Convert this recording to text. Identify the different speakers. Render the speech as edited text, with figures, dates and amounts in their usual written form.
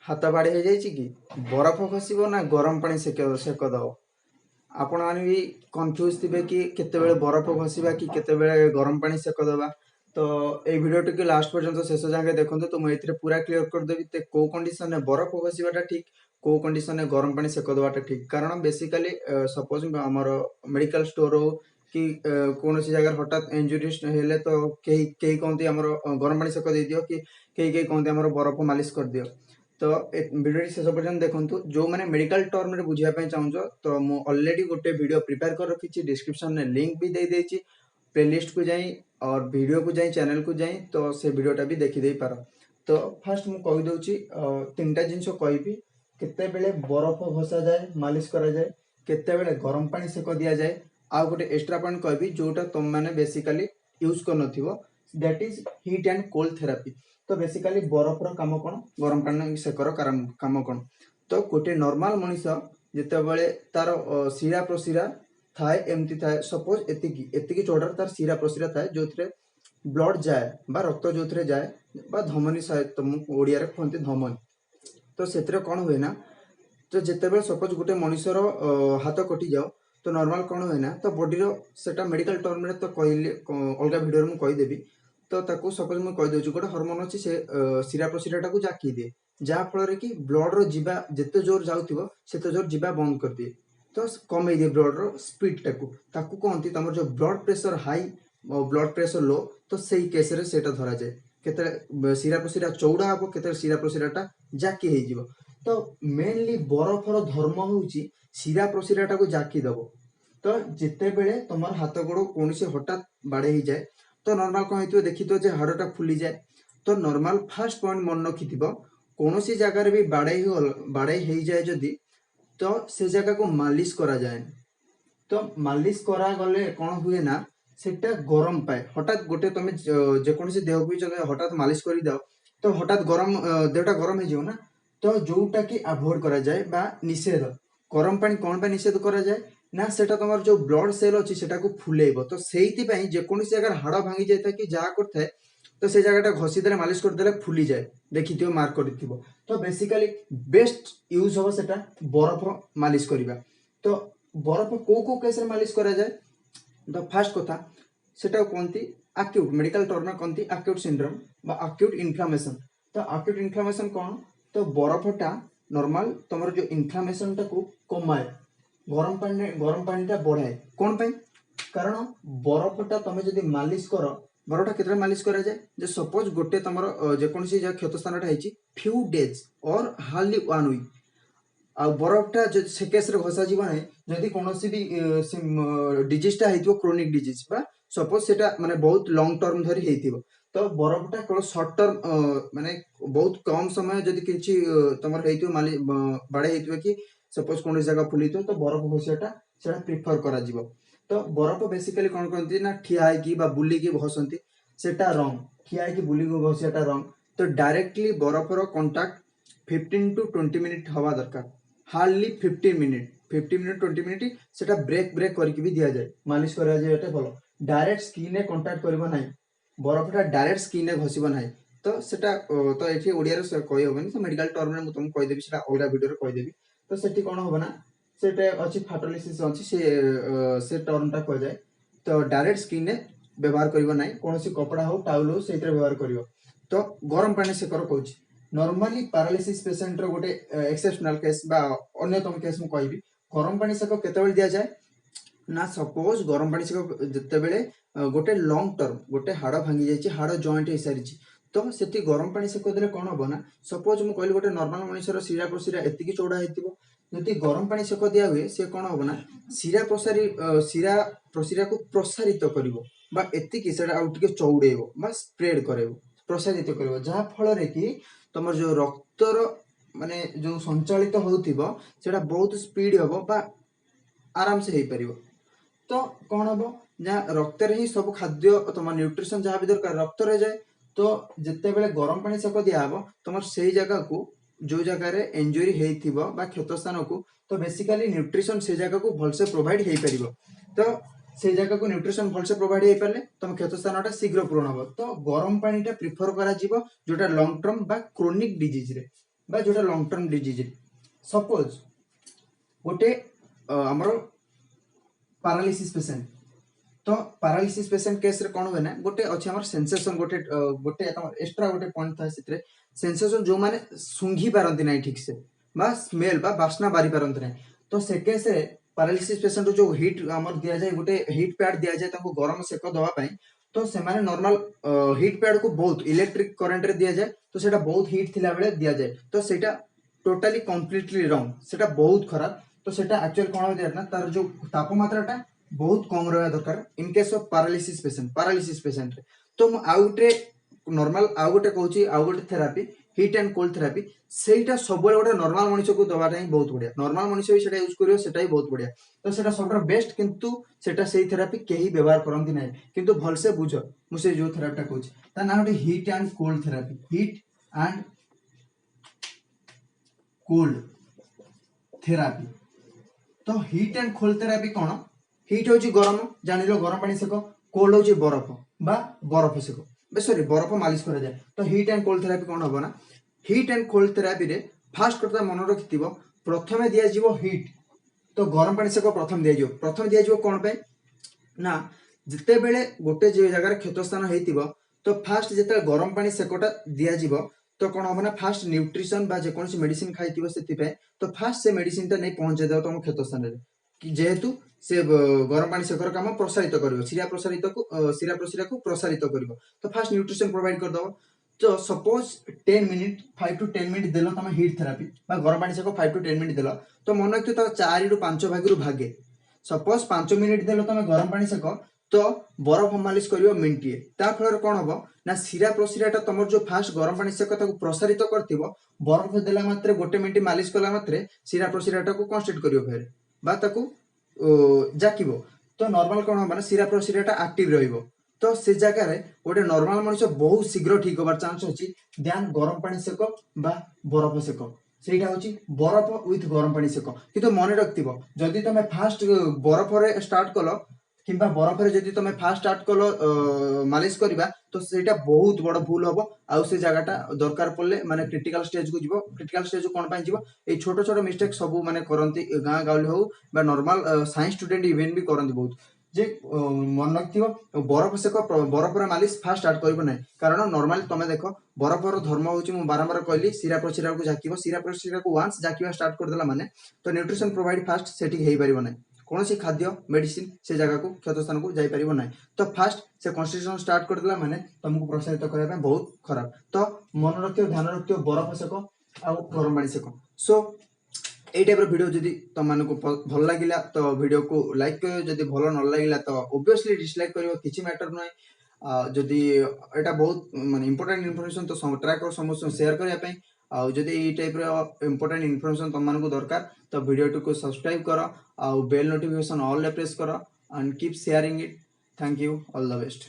Speaker 1: हाथ बाड़ी हो जाए कि बरफ खसब ना गरम पानी सेक दब आपण मैंने भी कन्फ्यूज थे कि केतेबेले बरफ घषा कि केतेबेले गरम पानी सेक दबा। तो ये वीडियो टी लास्ट पर्यंत शेष जाए देखते तो मुझे पूरा क्लीयर करदेवी कौ कंडीशन में बरफ घषाटा ठीक कौ कंडीशन में गरम पानी सेक दबाटा ठीक। कारण बेसिकली सपोज आमर मेडिकल स्टोर हो कि कौन सी जगह हठात इंजुरी हेले तो कई कहते आम गरम पानी सेक दे दियो कि कई कहते आम बरफ मालिश कर दियो। तो वीडियो शेष पर्यटन देखो जो मैंने मेडिकल टर्म में बुझापी चाहूँ तो मुझे ऑलरेडी गोटे वीडियो प्रिपेयर कर रखी डिस्क्रिप्शन में लिंक भी दे देती प्लेलिस्ट को जाई और वीडियो को जाई चैनल को जाई तो से वीडियोटा भी देखीदे पार। तो फास्ट मुझे कहीदे तीन टा जिन कहि केतेबेले बरफ घषा जाए मालिश करा जाए केतेबेले गरम पानी सेक दि जाए आ गोटे एक्स्ट्रा पॉइंट कहि जोटा तुम मैंने बेसिकली यूज कर that is heat and cold therapy. तो बेसिकली बरफर काम कौन गरम पानी सेकर काम कौन। तो गोटे नॉर्मल मनीष जितेबाला तार शिरा प्रशिरा थाए एमती थाए सपोज एतिकी चौड़ार तार शिरा प्रशिरा थाए जो ब्लड जाए बा रक्त जो जाए बा धमनी तुम ओडिया कहते धमनी। तो से कौन हुए ना तो जितेबाला सपोज गोटे मनीषर हाथ कटि जाओ तो नॉर्मल कौन हुए ना तो बॉडी सेटा मेडिकल टर्म में तो कहले अलग वीडियो में कहीदेवी। तो ताकू सपोज मुझे कहीदे गोटे हरमोन अच्छी से शिरा प्रशिरा को जाकी दिए जहाँफल कि ब्लड रा जिते जोर जाऊे से जोर जा बंद कर दिए तो कमे दिए ब्लड स्पीड टाकू कहती तुम जो blood pressure high blood pressure low तो सही केस धरा जाए केते शिरा प्रशिरा चौड़ा हम के शिरा प्रशिरा जाकी हो। तो मेनली बरफर धर्म हूँ शिरा प्रशिरा को जाकी दब। तो जिते बेले तुम हाथ गोड़ कौन से हठात बाड़े ही जाए तो नॉर्मल कौन हो देखी तो हाड़टा फुली जाए। तो नॉर्मल फास्ट पॉइंट मन रखी कौन सी जगार भी बाड़े हो जाए जदि तो से जगह को मालिश करा जाए। तो मालिश करा गले कौन हुए ना सेटा गरम पाए हठात गोटे तुम जेकोसी देह को हठात मालिश कर दो तो हठात गरम देहटा गरम हो ना। तो जोटा कि अवॉइड करा जाए बा निषेध गरम पानी कौन पर निषेध करा जाए ना सेटा तुम जो ब्लड सेल अच्छी से फुलेब। तो से जेकोसी जगह हाड़ भांगी जाए कि जहाँ करता है तो से जगह घसीदे मालिश करदे फुली जाए देखी मार्क कर। तो बेसिकली बेस्ट यूज हम से बरफ मालिश करवा। तो बरफ को केस मालिश करा जाए तो फास्ट कथा सेटा कहती एक्यूट मेडिकल टर्म में कहती एक्यूट सिंड्रोम बा एक्यूट इन्फ्लामेशन। तो एक्यूट इन्फ्लामेशन कौन तो बरफटा नॉर्मल तुम जो इन्फ्लामेशन टाक कमाए गरम पानी बढ़ाए कौन पाई कारण बरफटा तुम जो मालिश कर बरफटा केते मालिश करा जाए जो सपोज गोटे तुम जेकोसी क्षत स्थान फ्यू डेज और हार्डली 1 वीक आ बरफटा से केस घसा जीव ना जदि कौन भी डिजीजटा हो क्रोनिक डिजीज बा सपोज से माने बहुत लंग टर्म धरी हो तो बरफटा केवल सर्ट टर्म माने बहुत कम समय जदि किसी तुम बाड़े हो कि सपोज कौन जगह फुली तो बरफ घसीटा से प्रिफर करा जीवो। तो बरफ बेसिकली कौन कहती ना ठिया बुलिकी घसती सेटा रंग ठिया बुलिकी घसीटा रंग। तो डायरेक्टली बरफर कंटाक्ट 15 to 20 मिनिट हवा दरकार हार्डली 15 मिनिट 20 मिनिट से ब्रेक ब्रेक करके भी दिया जाए मालिश करा जाए भल डायरेक्ट स्किन में कंटाक्ट करना ना बरफटा डायरेक्ट स्किन में घसब ना। तो सेटा तो ये ओडिया कही हेनी तो मेडिकल टर्म में तुमको कहीदेवी से अलग वीडियो कहीदेवी। तो सेठी कौन हम ना से अच्छी फाटोलिसिस अच्छी से टर्मटा कह जाए तो डायरेक्ट स्किन में व्यवहार करना ना कौन कपड़ा हो टाउल हो से व्यवहार कर। तो गरम पानी से कहूँ नॉर्मली पैरालिसिस पेशेंट रो गोटे एक्सेप्शनल केस बा अन्यतम केस मु कहबी गरम पानी सेक केतेबेले दिया जाए ना सपोज गरम पानी सेक जितेबेले गोटे लंग टर्म गोटे हाड़ भांगी जाइए हाड़ जॉइंट हो सारी तो से गरम पानी सेक देले कौन हम ना सपोज मुझे कहली गोटे नॉर्मल मनुष्यर शिरा प्रशिरा एतिकी चौड़ा हो जदि गरम पानी सेक दिया हुए सी कौन हम ना शिरा प्रशिरा को प्रसारित कर एतिकी चौड़ेब बा स्प्रेड कर प्रसारित कर जहाँ फल कि तुम जो रक्तर माने जो संचालित होता बहुत स्पीड हम बा आराम से हो पार। तो कौन हम जहाँ रक्त ही सब खाद्य तुम न्यूट्रिशन जहाँ भी दरकार रक्त जाए तो जिते बेले गरम पानी सेक दिहब तुम से जगह को जो जगार इंजुरी होता क्षत स्थान को तो बेसिकली न्यूट्रिशन से जगह को भलसे प्रोवाइड हो पार। तो से जगह को न्यूट्रिशन भलसे प्रोवाइड हो पारे तुम क्षत स्थान शीघ्र पूरण हम। तो गरम पानी प्रिफर करा जोटा लंग टर्म बा क्रोनिक डिजीज रे बा जोटा लॉन्ग टर्म डिजीज सपोज गोटे हमर पैरालिसिस पेशेंट तो पैरालिसिस पेशेंट केस रे कोन होय ना गोटे अछि हमर सेंसेशन गोटे गोटे एक्स्ट्रा गोटे पॉइंट था सितरे सेंसेशन जो माने सुंघी पारंती नाही ठीक से बा स्मेल बा बास्ना बारी पारंती नाही तो से केस रे पैरालिसिस पेशेंट जो हीट हमर दिया जाय गोटे हीट पैड दिया जाय ताको गरम सेक दवा पई तो से माने नॉर्मल हीट पैड को बहुत इलेक्ट्रिक करंट रे दिया जाय तो सेटा बहुत हीट थिला बेले दिया जाय तो सेटा टोटली कंप्लीटली रॉन्ग सेटा बहुत खराब तो सेटा एक्चुअल कोन होय ना तार जो तापमात्राटा बहुत कम रहा दरकार in case of paralysis patient तो मु आउटे नॉर्मल आउ गोटे कहूची आउ गोटे therapy heat and cold therapy सेटा सब गोटे नॉर्मल मनुष्य को दवाटा ही बहुत बढ़िया नॉर्मल मनुष्य भी सेटा यूज करियो सेटा ही बहुत बढ़िया तो सेटा सबटा बेस्ट किंतु सेटा सेही थेरापी केही व्यवहार करंती नाही किंतु भल से बुझ मु से जो थेरापीटा कहूची ता ना होटे heat and cold therapy heat and cold therapy तो हीट एंड कोल्ड थेरापी कोन हीट होची गरम जानिलो गरम पानी सेक कोल्ड होची बरफ बा बरफ सेक बे सॉरी बरफ मालिश करा जाय तो हीट एंड कोल्ड थेरापी कोन होबो ना हीट एंड कोल्ड थेरापी रे फास्ट करता मन रखिथिबो प्रथमे दिया जीवो हीट तो गरम पानी सेक प्रथम दिया जीवो कोन पे ना जते बेले गोटे जे जगह रे क्षतस्थान हेतिबो तो फास्ट जते गरम पानी सेकटा दिया जीवो तो कोन होबो ना फास्ट न्यूट्रिशन बा जे कोनसी मेडिसिन खाइतिबो सेति पे तो फास्ट से मेडिसिन ता नै पहुंचे दो तुम क्षतस्थान रे कि जेहेतु से गरम पानी सेकर काम प्रसारित करिवो शिरा प्रशिरा को प्रसारित करिवो तो फास्ट न्यूट्रिशन प्रोवाइड कर दो तो सपोज 10 मिनिट 5 टू 10 मिनिट देलो तमे हीट थेरापी बा गरम पानी सेको 5 टू 10 मिनिट देलो तो मन रखियो तो 4 रु 5 भाग रु भागे सपोज 5 मिनिट देलो तमे गरम पानी सेको तो बरफ मालिश करियो मिनिटिए ता फलर कोन हबो ना शिरा प्रशिराटा तमर जो फास्ट गरम पानी सेको ताको प्रसारित करथिबो बरफ देला मात्रे गोटे मिनिट मालिश कला मात्रे शिरा प्रशिराटा को कन्स्ट्रक्ट करियो फेर बा ताको जाकिबो तो नॉर्मल कोन होबा ना शिरा प्रशिराटा एक्टिव रहइबो तो से जगह रे गोटे नॉर्मल मनुष्य बहुत शीघ्र ठीक होबार चांस अछि ध्यान गरम पानी सेको बा बरफ सेको सेटा होची बरफ विथ गरम पानी सेको किंतु मने रखतिबो जदी तमे फास्ट बरफ रे स्टार्ट कलो किंबा बरफ रे जदी तमे फास्ट स्टार्ट कलो मालिश करबा तो सेटा बहुत बड़ भूल होबो आउ से जगहटा दरकार पड़ले माने क्रिटिकल स्टेज को जीवो क्रिटिकल स्टेज को कोन पाई जीवो ए छोटो छोटो मिस्टेक सब माने करंती गां गाउली हो बा नॉर्मल साइंस स्टूडेंट इवन भी करंती बहुत जे मन रखथिबो बरफ सेक बरफ रे मालिश फास्ट स्टार्ट करबो नै कारण नॉर्मल तमे देखो बरफ रो धर्म होची मु बारंबार कहली शिरा प्रशिरा को जाकिबो शिरा प्रशिरा को वंस जाकिबा स्टार्ट कर देला माने तो न्यूट्रिशन प्रोवाइड फास्ट सेटिंग हेई परिबो नै कौन सी खाद्य मेडिसिन से जगह को क्षतस्थान को जाई परिबो नै तो फास्ट से कन्स्टिट्यूशन स्टार्ट कर देला माने तुमको प्रसारित करबा पे बहुत खराब तो मन रखियो ध्यान रखियो बरफ सेको आ गरम पानी सेको सो ए टाइप रो वीडियो जदी तुम मानको भल लागिला तो वीडियो को लाइक करियो जदी भल न लागिला तो ऑब्वियसली डिसलाइक करियो किछि मैटर नै जदी एटा बहुत माने इंपोर्टेंट इन्फॉर्मेशन तो ट्राई कर समस्त शेयर करिया पे आ जदी ए टाइप रो इंपोर्टेंट इन्फॉर्मेशन तुम मानको दरकार तो वीडियो को सब्सक्राइब करो आ बेल नोटिफिकेशन ऑल रे प्रेस करो and keep sharing it thank you all the best.